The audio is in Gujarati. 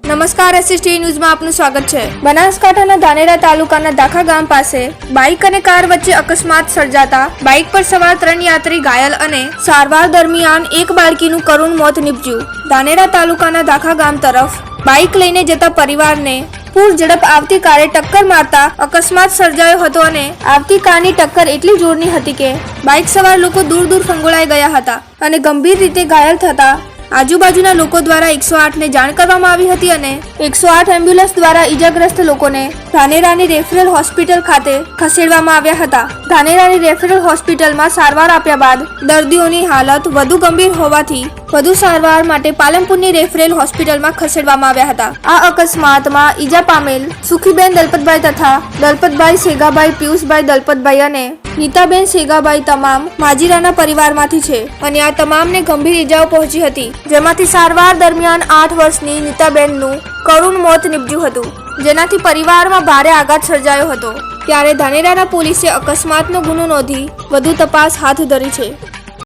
નમસ્કાર, SST ન્યૂઝમાં આપનું સ્વાગત છે। બનાસકાંઠાના ધાનેરા તાલુકાના દાખા ગામ પાસે બાઇક અને કાર વચ્ચે અકસ્માત સર્જાતા બાઇક પર સવાર 3 યાત્રી ઘાયલ અને સારવાર દરમિયાન એક બાળકીનું કરુણ મોત નીપજ્યું। ધાનેરા તાલુકાના દાખા ગામ તરફ બાઇક લઈને જતા પરિવારને પૂર ઝડપ આવતી કારે ટક્કર મારતા અકસ્માત સર્જાયો હતો અને આવતી કારની ટક્કર એટલી જોરની હતી કે બાઇક સવાર લોકો દૂર દૂર ફંગોળાઈ ગયા હતા અને ગંભીર રીતે ઘાયલ થતા આજુબાજુના લોકો દ્વારા 108 ને જાણ કરવામાં આવી હતી અને 108 એમ્બ્યુલન્સ દ્વારા ઈજાગ્રસ્ત લોકોને ધાનેરાની રેફરલ હોસ્પિટલ ખાતે ખસેડવામાં આવ્યા હતા। ધાનેરાની રેફરલ હોસ્પિટલમાં સારવાર આપ્યા બાદ દર્દીઓની હાલત વધુ ગંભીર હોવાથી વધુ સારવાર માટે પાલનપુરની રેફરલ હોસ્પિટલમાં ખસેડવામાં આવ્યા હતા। આ અકસ્માતમાં ઈજા પામેલ સુખીબેન દલપતભાઈ તથા દલપતભાઈ સેગાભાઈ પિયુષભાઈ દલપતભાઈ અને નીતાબેન સેગાભાઈ તમામ માજીરાના પરિવારમાંથી છે અને આ તમામને ગંભીર ઈજાઓ પહોંચી હતી, જેમાંથી સારવાર દરમિયાન 8 વર્ષની નીતાબેનનું કરુણ મોત નીપજ્યું હતું, જેનાથી પરિવારમાં ભારે આઘાત સર્જાયો હતો। ત્યારે ધાનેરાના પોલીસે અકસ્માતનો ગુનો નોંધી વધુ તપાસ હાથ ધરી છે।